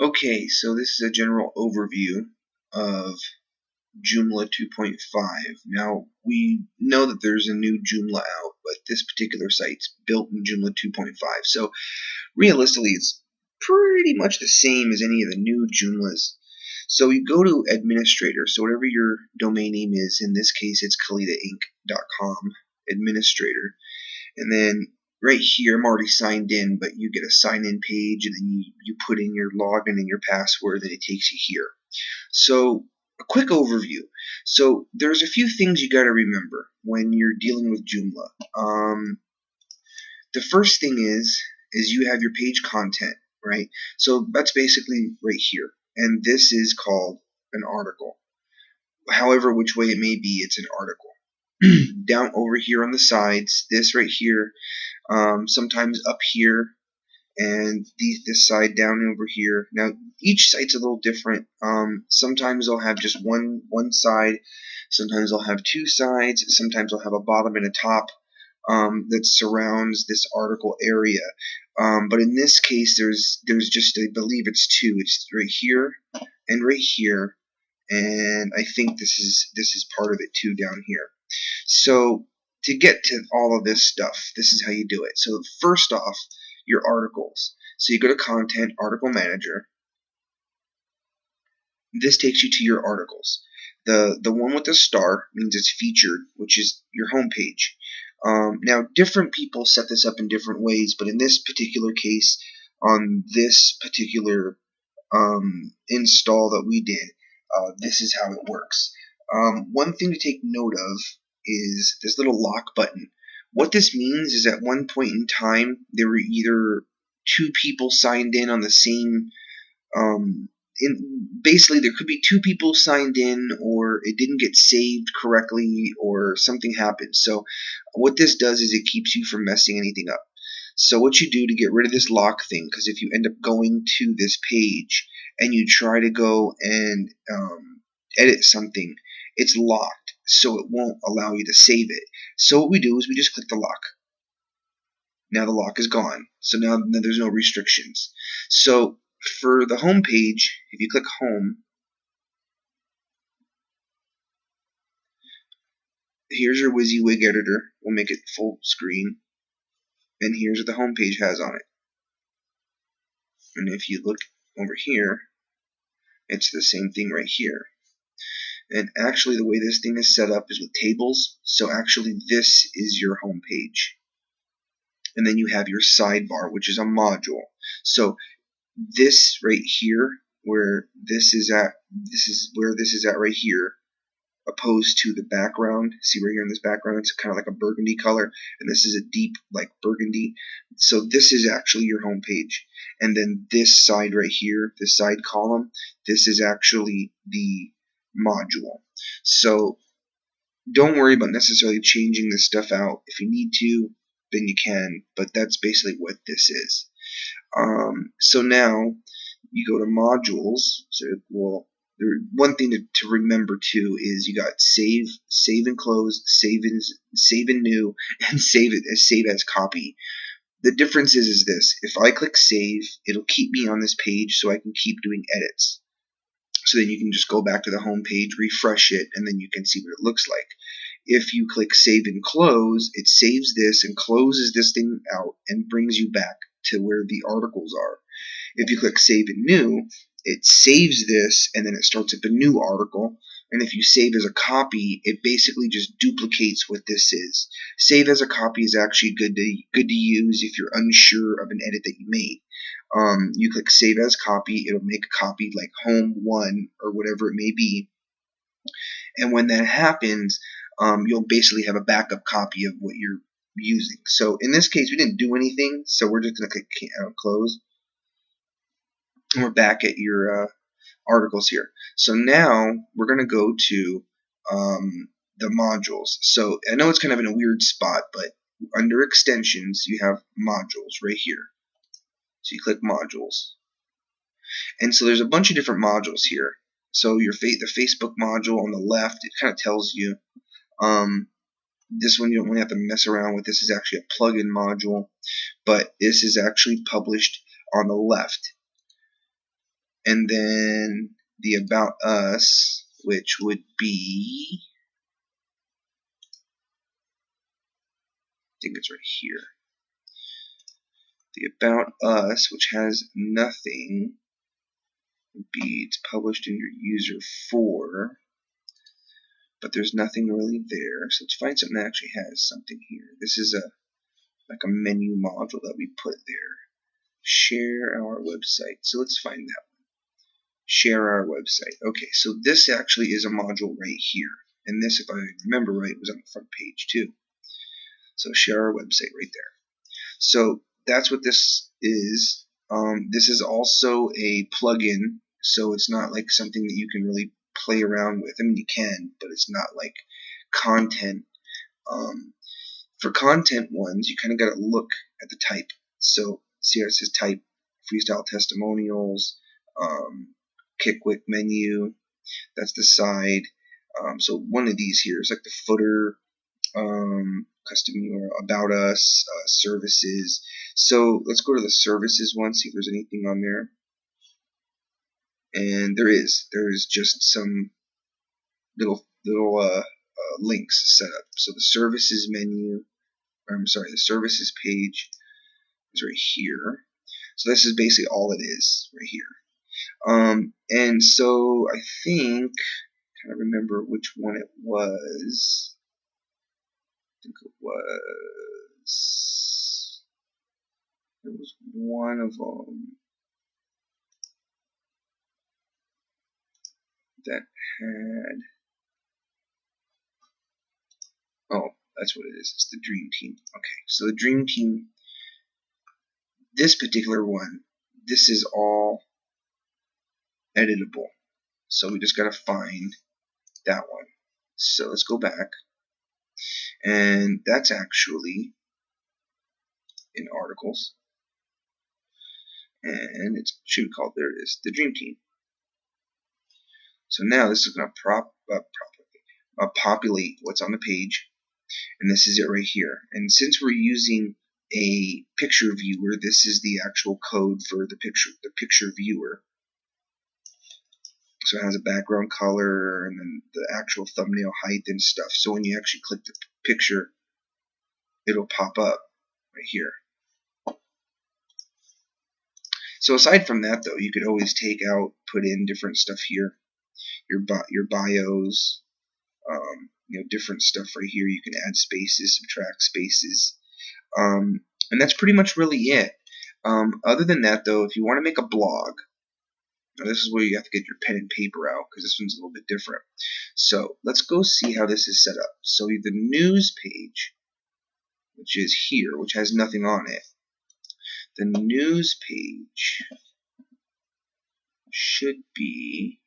Okay, so this is a general overview of Joomla 2.5. Now, we know that there's a new Joomla out, but this particular site's built in Joomla 2.5. So, realistically, it's pretty much the same as any of the new Joomlas. So, you go to administrator. So, whatever your domain name is, in this case, it's kalitainc.com, administrator. And then right here, I'm already signed in, but you get a sign-in page, and then you put in your login and your password, and it takes you here. So a quick overview. So there's a few things you got to remember when you're dealing with Joomla. The first thing is you have your page content, right? So that's basically right here, and this is called an article. However, which way it may be, it's an article. Down over here on the sides, this right here, sometimes up here, and this side down over here. Now each site's a little different. Sometimes they'll have just one side. Sometimes they'll have two sides. Sometimes they'll have a bottom and a top that surrounds this article area. But in this case, there's just, I believe it's two. It's right here and right here, and I think this is part of it too down here. So to get to all of this stuff, this is how you do it. So first off, your articles. So you go to Content, Article Manager. This takes you to your articles. The one with the star means it's featured, which is your home page. Now, different people set this up in different ways, but in this particular case, on this particular install that we did, this is how it works. One thing to take note of is this little lock button. What this means is at one point in time, there were either two people signed in on the same, basically there could be two people signed in, or it didn't get saved correctly, or something happened. So what this does is it keeps you from messing anything up. So what you do to get rid of this lock thing, because if you end up going to this page and you try to go and edit something, it's locked, so it won't allow you to save it. So what we do is we just click the lock. Now the lock is gone, so now there's no restrictions. So for the home page, if you click home, here's your WYSIWYG editor. We'll make it full screen, and here's what the home page has on it. And if you look over here, it's the same thing right here. And actually, the way this thing is set up is with tables. So actually, this is your home page. And then you have your sidebar, which is a module. So this right here, where this is at, this is where this is at right here, opposed to the background. See right here in this background, it's kind of like a burgundy color, and this is a deep like burgundy. So this is actually your home page. And then this side right here, this side column, this is actually the module. So don't worry about necessarily changing this stuff out. If you need to, then you can, but that's basically what this is. So now you go to modules. So one thing to remember too is you got save and close, save and new, and save as copy. The difference is this: if I click save, it'll keep me on this page so I can keep doing edits. So then you can just go back to the home page, refresh it, and then you can see what it looks like. If you click save and close, it saves this and closes this thing out and brings you back to where the articles are. If you click save and new, it saves this and then it starts up a new article. And if you save as a copy, it basically just duplicates what this is. Save as a copy is actually good to use if you're unsure of an edit that you made. You click save as copy, it'll make a copy like home 1 or whatever it may be. And when that happens, you'll basically have a backup copy of what you're using. So in this case, we didn't do anything, so we're just going to click close. And we're back at your articles here. So now we're going to go to the modules. So I know it's kind of in a weird spot, but under extensions, you have modules right here. So you click modules. And so there's a bunch of different modules here. So the Facebook module on the left, it kind of tells you. This one you don't really have to mess around with. This is actually a plugin module, but this is actually published on the left. and then the About Us, which would be, I think it's right here. The About Us, which has nothing, would be it's published in your user 4, but there's nothing really there. So let's find something that actually has something here. This is like a menu module that we put there. Share our website. So let's find that one. Share our website. Okay, so this actually is a module right here. And this, if I remember right, was on the front page too. So share our website right there. So that's what this is. This is also a plugin, so it's not like something that you can really play around with. I mean, you can, but it's not like content. For content ones, you kind of got to look at the type. So see how it says type, freestyle testimonials, Kick-Wick menu. That's the side. So one of these here is like the footer, custom URL, about us, services. So let's go to the services one, see if there's anything on there. And there is just some little links set up. So the services menu, the services page is right here. So this is basically all it is right here. And so I think, I can't remember which one it was. I think it was one of them that had, oh, that's what it is. It's the Dream Team. Okay, so the Dream Team, this particular one, this is all editable. So we just got to find that one. So let's go back. And that's actually in articles. And it should be called, there it is, the Dream Team. So now this is going to populate what's on the page. And this is it right here. And since we're using a picture viewer, this is the actual code for the picture viewer. So it has a background color and then the actual thumbnail height and stuff. So when you actually click the picture, it'll pop up right here. So aside from that, though, you could always take out, put in different stuff here, your bios, different stuff right here. You can add spaces, subtract spaces, and that's pretty much really it. Other than that, though, if you want to make a blog, now this is where you have to get your pen and paper out because this one's a little bit different. So let's go see how this is set up. So the news page, which is here, which has nothing on it. The news page should be,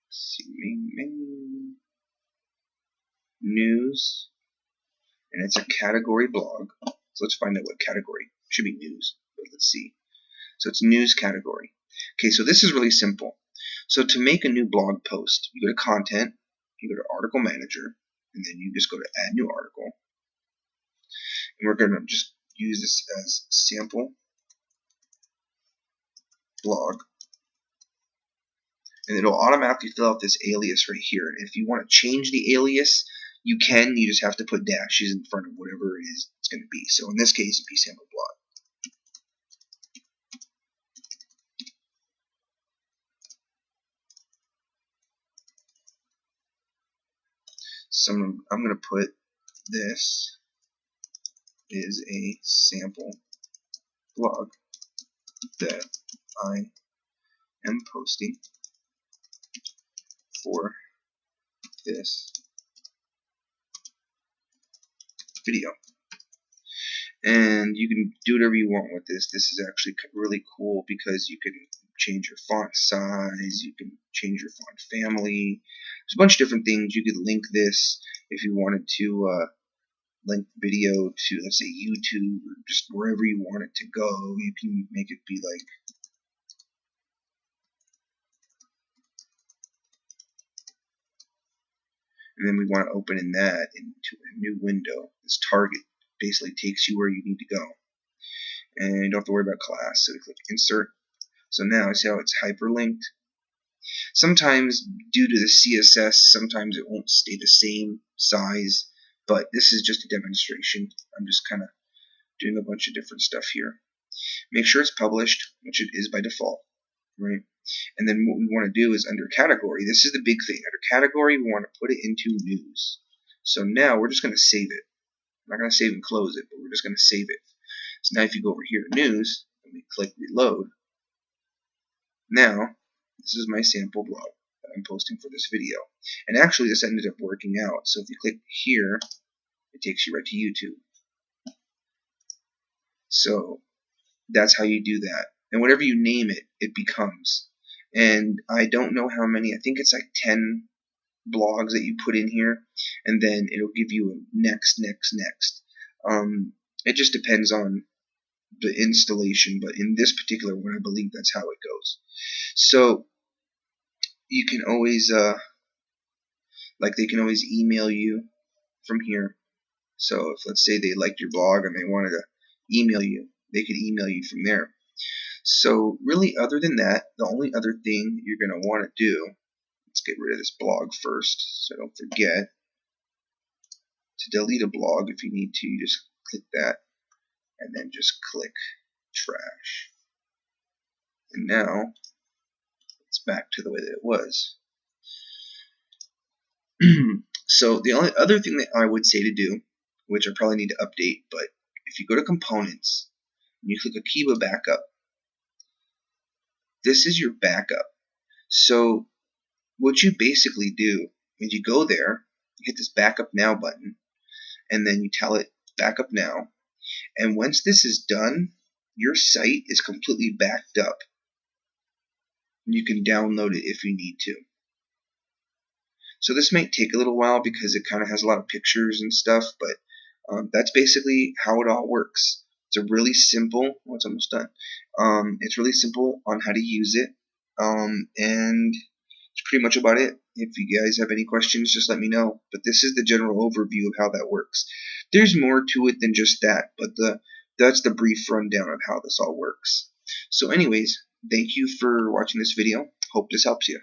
let's see, main menu, news, and it's a category blog. So let's find out what category. It should be news, but let's see. So it's news category. Okay, so this is really simple. So to make a new blog post, you go to content, you go to article manager, and then you just go to add new article. And we're going to just use this as sample blog. And it'll automatically fill out this alias right here. And if you want to change the alias, you can. You just have to put dashes in front of whatever it is it's going to be. So in this case, it'd be sample blog. So I'm going to put this is a sample blog that I am posting for this video. And you can do whatever you want with this. This is actually really cool because you can change your font size, you can change your font family. There's a bunch of different things. You could link this if you wanted to link video to, let's say, YouTube or just wherever you want it to go. You can make it be like, and then we want to open in that into a new window. This target basically takes you where you need to go. And you don't have to worry about class. So we click insert, So now see how it's hyperlinked? Sometimes due to the CSS, sometimes it won't stay the same size, but this is just a demonstration. I'm just kind of doing a bunch of different stuff here. Make sure it's published, which it is by default, right? And then what we want to do is under category, this is the big thing. Under category, we want to put it into news. So now we're just going to save it. I'm not going to save and close it, but we're just going to save it. So now if you go over here to news, and we click reload, now this is my sample blog that I'm posting for this video. And actually this ended up working out. So if you click here, it takes you right to YouTube. So that's how you do that. And whatever you name it, it becomes. And I don't know how many, I think it's like 10 blogs that you put in here, and then it'll give you a next. It just depends on the installation, but in this particular one, I believe that's how it goes. So you can always, they can always email you from here. So if let's say they liked your blog and they wanted to email you, they could email you from there. So really, other than that, the only other thing you're going to want to do, let's get rid of this blog first so don't forget. To delete a blog, if you need to, you just click that and then just click trash. And now it's back to the way that it was. So the only other thing that I would say to do, which I probably need to update, but if you go to components and you click Akiba backup, this is your backup. So what you basically do is you go there, you hit this backup now button, and then you tell it backup now. And once this is done, your site is completely backed up. You can download it if you need to. So this might take a little while because it kind of has a lot of pictures and stuff, but that's basically how it all works. It's a really simple, well, it's almost done. It's really simple on how to use it, and it's pretty much about it. If you guys have any questions, just let me know. But this is the general overview of how that works. There's more to it than just that, but that's the brief rundown of how this all works. So anyways, thank you for watching this video. Hope this helps you.